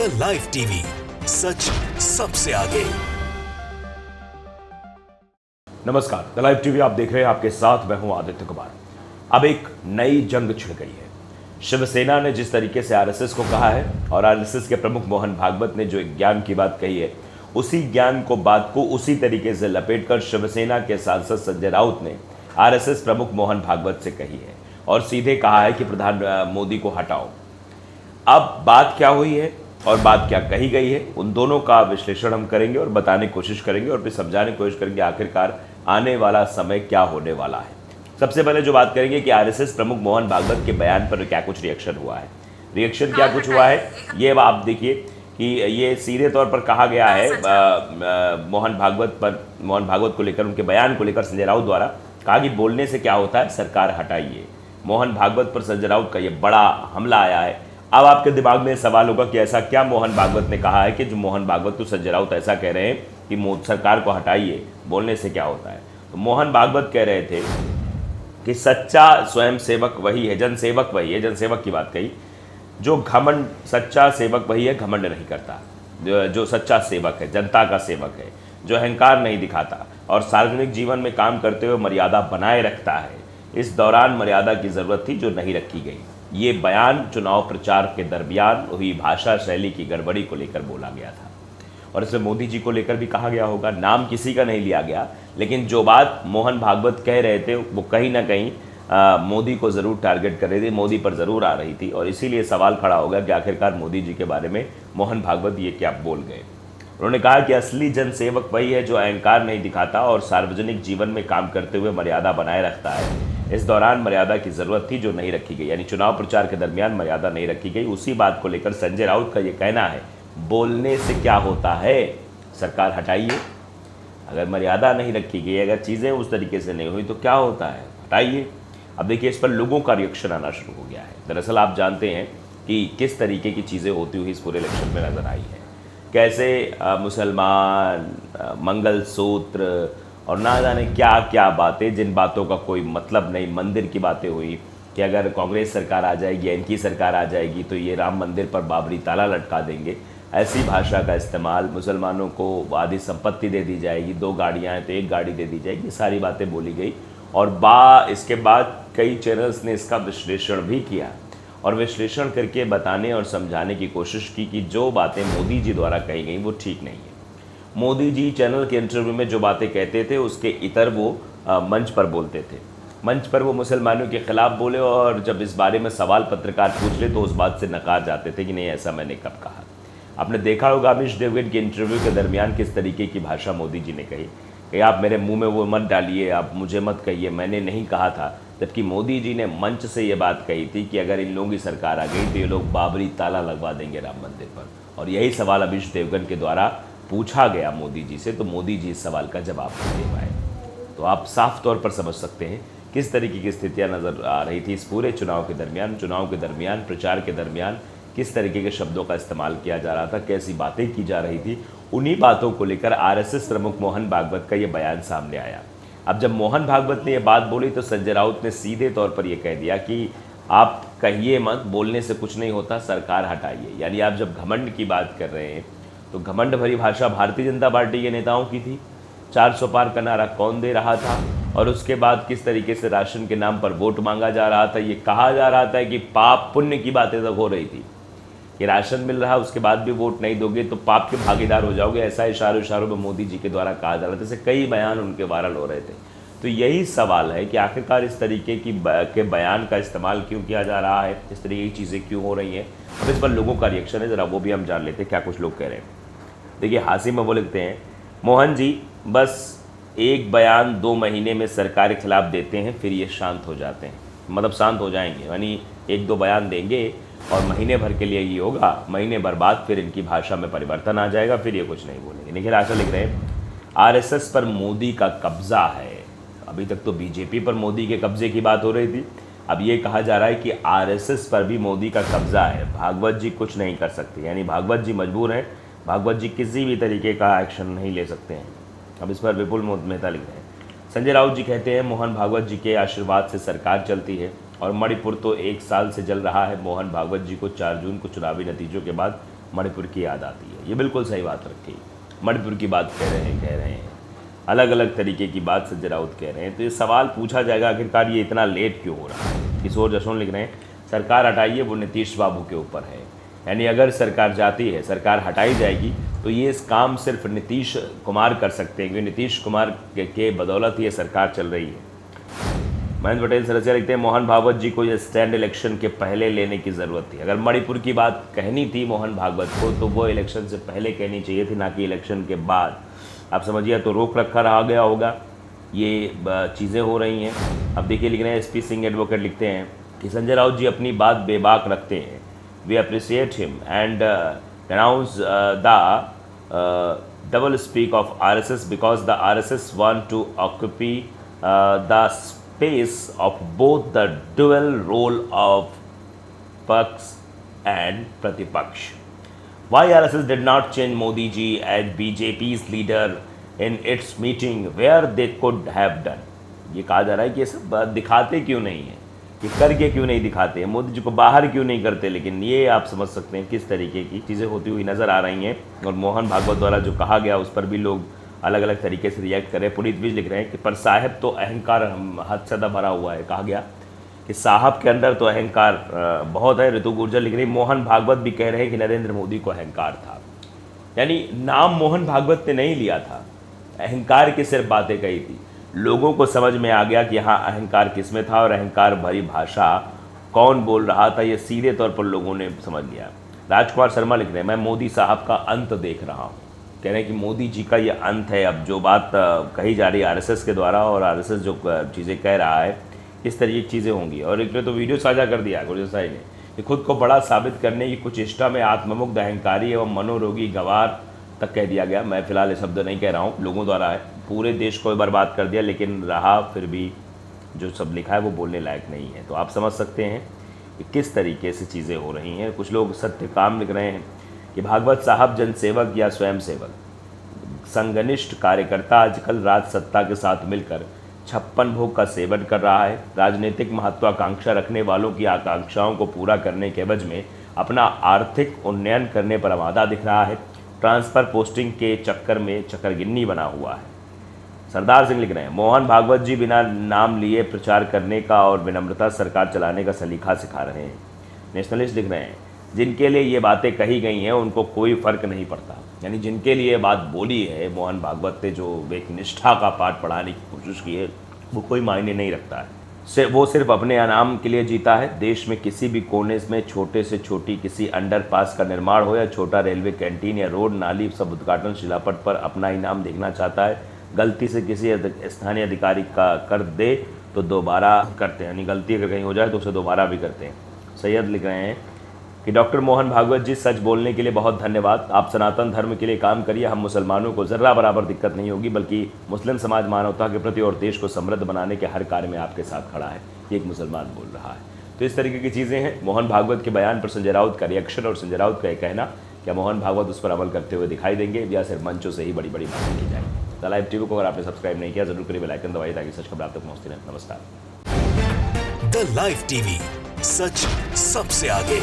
The live TV, सच सबसे आगे। नमस्कार, द लाइव टीवी आप देख रहे हैं, आपके साथ मैं हूं आदित्य कुमार। अब एक नई जंग छिड़ गई है। शिवसेना ने जिस तरीके से आरएसएस को कहा है और आरएसएस के प्रमुख मोहन भागवत ने जो एक ज्ञान की बात कही है, उसी ज्ञान को बात को उसी तरीके से लपेटकर शिवसेना के सांसद संजय राउत ने आरएसएस प्रमुख मोहन भागवत से कही है और सीधे कहा है कि प्रधान मोदी को हटाओ। अब बात क्या हुई है और बात क्या कही गई है, उन दोनों का विश्लेषण हम करेंगे और बताने की कोशिश करेंगे और फिर समझाने की कोशिश करेंगे आखिरकार आने वाला समय क्या होने वाला है। सबसे पहले जो बात करेंगे कि आरएसएस प्रमुख मोहन भागवत के बयान पर क्या कुछ रिएक्शन हुआ है। रिएक्शन क्या कुछ हुआ है ये आप देखिए कि ये सीधे तौर पर कहा गया है मोहन भागवत को लेकर, उनके बयान को लेकर संजय राउत द्वारा कहा कि बोलने से क्या होता है, सरकार हटाइए। मोहन भागवत पर संजय राउत का ये बड़ा हमला आया है। अब आपके दिमाग में सवाल होगा कि ऐसा क्या मोहन भागवत ने कहा है कि जो मोहन भागवत को संजय राउत ऐसा कह रहे हैं कि सरकार को हटाइए, बोलने से क्या होता है। तो मोहन भागवत कह रहे थे कि सच्चा स्वयं सेवक वही है, जनसेवक वही है, जनसेवक की बात कही, जो घमंड, सच्चा सेवक वही है, घमंड नहीं करता। जो सच्चा सेवक है, जनता का सेवक है, जो अहंकार नहीं दिखाता और सार्वजनिक जीवन में काम करते हुए मर्यादा बनाए रखता है। इस दौरान मर्यादा की जरूरत थी जो नहीं रखी गई। ये बयान चुनाव प्रचार के दरमियान हुई भाषा शैली की गड़बड़ी को लेकर बोला गया था और इसमें मोदी जी को लेकर भी कहा गया होगा। नाम किसी का नहीं लिया गया, लेकिन जो बात मोहन भागवत कह रहे थे वो कहीं ना कहीं मोदी को ज़रूर टारगेट कर रही थी, मोदी पर ज़रूर आ रही थी और इसीलिए सवाल खड़ा होगा कि आखिरकार मोदी जी के बारे में मोहन भागवत ये क्या बोल गए। उन्होंने कहा कि असली जनसेवक वही है जो अहंकार नहीं दिखाता और सार्वजनिक जीवन में काम करते हुए मर्यादा बनाए रखता है। इस दौरान मर्यादा की जरूरत थी जो नहीं रखी गई, यानी चुनाव प्रचार के दरमियान मर्यादा नहीं रखी गई। उसी बात को लेकर संजय राउत का ये कहना है, बोलने से क्या होता है, सरकार हटाइए। अगर मर्यादा नहीं रखी गई, अगर चीज़ें उस तरीके से नहीं हुई तो क्या होता है, हटाइए। अब देखिए इस पर लोगों का रिएक्शन आना शुरू हो गया है। दरअसल आप जानते हैं कि किस तरीके की चीज़ें होती हुई इस पूरे इलेक्शन में नजर आई है। कैसे मुसलमान, मंगलसूत्र और ना जाने क्या क्या बातें, जिन बातों का कोई मतलब नहीं, मंदिर की बातें हुई कि अगर कांग्रेस सरकार आ जाएगी, इनकी सरकार आ जाएगी तो ये राम मंदिर पर बाबरी ताला लटका देंगे। ऐसी भाषा का इस्तेमाल, मुसलमानों को आधी संपत्ति दे दी जाएगी, 2 गाड़ियाँ हैं तो 1 गाड़ी दे दी जाएगी, सारी बातें बोली गई। और इसके बाद कई चैनल्स ने इसका विश्लेषण भी किया और विश्लेषण करके बताने और समझाने की कोशिश की कि जो बातें मोदी जी द्वारा कही गई वो ठीक नहीं है। मोदी जी चैनल के इंटरव्यू में जो बातें कहते थे उसके इतर वो मंच पर बोलते थे। मंच पर वो मुसलमानों के खिलाफ बोले और जब इस बारे में सवाल पत्रकार पूछ ले तो उस बात से नकार जाते थे कि नहीं, ऐसा मैंने कब कहा। आपने देखा होगा अमिश देवगन के इंटरव्यू के दरमियान किस तरीके की भाषा मोदी जी ने कही कि आप मेरे मुंह में वो मत डालिए, आप मुझे मत कहिए, मैंने नहीं कहा था। जबकि मोदी जी ने मंच से ये बात कही थी कि अगर इन लोगों की सरकार आ गई तो ये लोग बाबरी ताला लगवा देंगे राम मंदिर पर। और यही सवाल अमिश देवगन के द्वारा पूछा गया मोदी जी से, तो मोदी जी इस सवाल का जवाब नहीं दे पाए। तो आप साफ तौर पर समझ सकते हैं किस तरीके की स्थितियां नज़र आ रही थी इस पूरे चुनाव के दरमियान, प्रचार के दरमियान किस तरीके के शब्दों का इस्तेमाल किया जा रहा था, कैसी बातें की जा रही थी। उन्हीं बातों को लेकर आरएसएस प्रमुख मोहन भागवत का ये बयान सामने आया। अब जब मोहन भागवत ने यह बात बोली तो संजय राउत ने सीधे तौर पर यह कह दिया कि आप कहिए मत, बोलने से कुछ नहीं होता, सरकार हटाइए। यानी आप जब घमंड की बात कर रहे हैं तो घमंड भरी भाषा भारतीय जनता पार्टी के नेताओं की थी। 400 पार का नारा कौन दे रहा था और उसके बाद किस तरीके से राशन के नाम पर वोट मांगा जा रहा था। ये कहा जा रहा था कि पाप पुण्य की बातें तक हो रही थी कि राशन मिल रहा, उसके बाद भी वोट नहीं दोगे तो पाप के भागीदार हो जाओगे। ऐसा इशारों में मोदी जी के द्वारा कहा जा रहा था। जैसे कई बयान उनके वायरल हो रहे थे। तो यही सवाल है कि आखिरकार इस तरीके के बयान का इस्तेमाल क्यों किया जा रहा है, इस तरीके की चीज़ें क्यों हो रही हैं। अब इस पर लोगों का रिएक्शन है, ज़रा वो भी हम जान लेते हैं क्या कुछ लोग कह रहे हैं। देखिए हासिम में वो लिखते हैं, मोहन जी बस एक बयान 2 महीने में सरकार के खिलाफ देते हैं, फिर ये शांत हो जाते हैं। मतलब शांत हो जाएंगे, यानी 1-2 बयान देंगे और महीने भर के लिए ये होगा, महीने भर बाद फिर इनकी भाषा में परिवर्तन आ जाएगा, फिर ये कुछ नहीं बोलेंगे। निखिल आशा लिख रहे हैं, आरएसएस पर मोदी का कब्जा है। अभी तक तो बीजेपी पर मोदी के कब्जे की बात हो रही थी, अब ये कहा जा रहा है कि आरएसएस पर भी मोदी का कब्जा है। भागवत जी कुछ नहीं कर सकते, यानी भागवत जी मजबूर हैं, भागवत जी किसी भी तरीके का एक्शन नहीं ले सकते हैं। अब इस पर विपुल मेहता लिख रहे हैं, संजय राउत जी कहते हैं मोहन भागवत जी के आशीर्वाद से सरकार चलती है और मणिपुर तो 1 साल से जल रहा है। मोहन भागवत जी को 4 जून को चुनावी नतीजों के बाद मणिपुर की याद आती है। ये बिल्कुल सही बात रखी, मणिपुर की बात कह रहे हैं, अलग अलग तरीके की बात संजय राउत कह रहे हैं। तो ये सवाल पूछा जाएगा आखिरकार ये इतना लेट क्यों हो रहा है। किशोर जसवंत लिख रहे हैं सरकार हटाइए, वो नीतीश बाबू के ऊपर है। यानी अगर सरकार जाती है, सरकार हटाई जाएगी तो ये इस काम सिर्फ नीतीश कुमार कर सकते हैं, क्योंकि नीतीश कुमार के बदौलत ये सरकार चल रही है। महेंद्र पटेल सरसिया लिखते हैं मोहन भागवत जी को ये स्टैंड इलेक्शन के पहले लेने की ज़रूरत थी। अगर मणिपुर की बात कहनी थी मोहन भागवत को तो वो इलेक्शन से पहले कहनी चाहिए थी, ना कि इलेक्शन के बाद। आप समझिए तो रोक रखा रहा गया होगा, ये चीज़ें हो रही हैं। अब देखिए लिख रहे हैं SP सिंह एडवोकेट लिखते हैं कि संजय राउत जी अपनी बात बेबाक रखते हैं। We appreciate him and denounce the double speak of RSS because the RSS want to occupy the space of both the dual role of Paks and Pratipaksh. Why RSS did not change Modi ji as BJP's leader in its meeting where they could have done? ये कहा जा रहा है कि ये सब दिखाते क्यों नहीं है, कि करके क्यों नहीं दिखाते, मोदी जी को बाहर क्यों नहीं करते। लेकिन ये आप समझ सकते हैं किस तरीके की चीज़ें होती हुई नज़र आ रही हैं। और मोहन भागवत द्वारा जो कहा गया उस पर भी लोग अलग अलग तरीके से रिएक्ट करें। पुनीत विज लिख रहे हैं कि पर साहब तो अहंकार हद से ज़्यादा भरा हुआ है। कहा गया कि साहब के अंदर तो अहंकार बहुत है। ऋतु गुर्जर लिख रही मोहन भागवत भी कह रहे हैं कि नरेंद्र मोदी को अहंकार था। यानी नाम मोहन भागवत ने नहीं लिया था, अहंकार की सिर्फ बातें कही थी। लोगों को समझ में आ गया कि हाँ अहंकार किसमें था और अहंकार भरी भाषा कौन बोल रहा था, ये सीधे तौर पर लोगों ने समझ लिया। राजकुमार शर्मा लिख रहे हैं मैं मोदी साहब का अंत देख रहा हूँ। कह रहे हैं कि मोदी जी का ये अंत है। अब जो बात कही जा रही है RSS के द्वारा और RSS जो चीज़ें कह रहा है इस तरीके की चीज़ें होंगी। और एक ने तो वीडियो साझा कर दिया गुर्जर साहब ने कि खुद को बड़ा साबित करने की कुछ इष्टा में आत्ममुग्ध अहंकारी एवं मनोरोगी गवार तक कह दिया गया। मैं फ़िलहाल ये शब्द नहीं कह रहा हूँ, लोगों द्वारा है। पूरे देश को बर्बाद कर दिया, लेकिन रहा फिर भी जो सब लिखा है वो बोलने लायक नहीं है। तो आप समझ सकते हैं कि किस तरीके से चीज़ें हो रही हैं। कुछ लोग सत्य काम लिख रहे हैं कि भागवत साहब जनसेवक या स्वयंसेवक संगनिष्ठ कार्यकर्ता आजकल राजसत्ता के साथ मिलकर 56 भोग का सेवन कर रहा है। राजनीतिक महत्वाकांक्षा रखने वालों की आकांक्षाओं को पूरा करने के एवज में अपना आर्थिक उन्नयन करने पर आमादा दिख रहा है। ट्रांसफ़र पोस्टिंग के चक्कर में चक्करगिन्नी बना हुआ है। सरदार सिंह लिख रहे हैं मोहन भागवत जी बिना नाम लिए प्रचार करने का और विनम्रता सरकार चलाने का सलीका सिखा रहे हैं। नेशनलिस्ट लिख रहे हैं जिनके लिए ये बातें कही गई हैं उनको कोई फ़र्क नहीं पड़ता। यानी जिनके लिए बात बोली है मोहन भागवत ने, जो एक निष्ठा का पाठ पढ़ाने की कोशिश की है, वो कोई मायने नहीं रखता है। वो सिर्फ अपने इनाम के लिए जीता है। देश में किसी भी कोने में छोटे से छोटी किसी अंडरपास का निर्माण हो या छोटा रेलवे कैंटीन या रोड नाली सब उद्घाटन शिलापट पर अपना इनाम देखना चाहता है। गलती से किसी स्थानीय अधिकारी का कर दे तो दोबारा करते हैं, यानी गलती अगर कहीं हो जाए तो उसे दोबारा भी करते हैं। सैयद लिख रहे हैं कि डॉक्टर मोहन भागवत जी सच बोलने के लिए बहुत धन्यवाद। आप सनातन धर्म के लिए काम करिए, हम मुसलमानों को ज़र्रा बराबर दिक्कत नहीं होगी, बल्कि मुस्लिम समाज मानवता के प्रति और देश को समृद्ध बनाने के हर कार्य में आपके साथ खड़ा है। ये एक मुसलमान बोल रहा है। तो इस तरीके की चीज़ें हैं। मोहन भागवत के बयान पर संजय राउत का रिएक्शन और संजय राउत का ये कहना, क्या मोहन भागवत उस पर अमल करते हुए दिखाई देंगे या सिर्फ मंचों से ही बड़ी बड़ी बातें की जाएंगी। द लाइव टीवी को अगर आपने सब्सक्राइब नहीं किया जरूर करिए, बेल आइकन दबाइए ताकि सच खबर आप तक पहुँचती रहे। नमस्कार। द लाइव टीवी, सच सबसे आगे।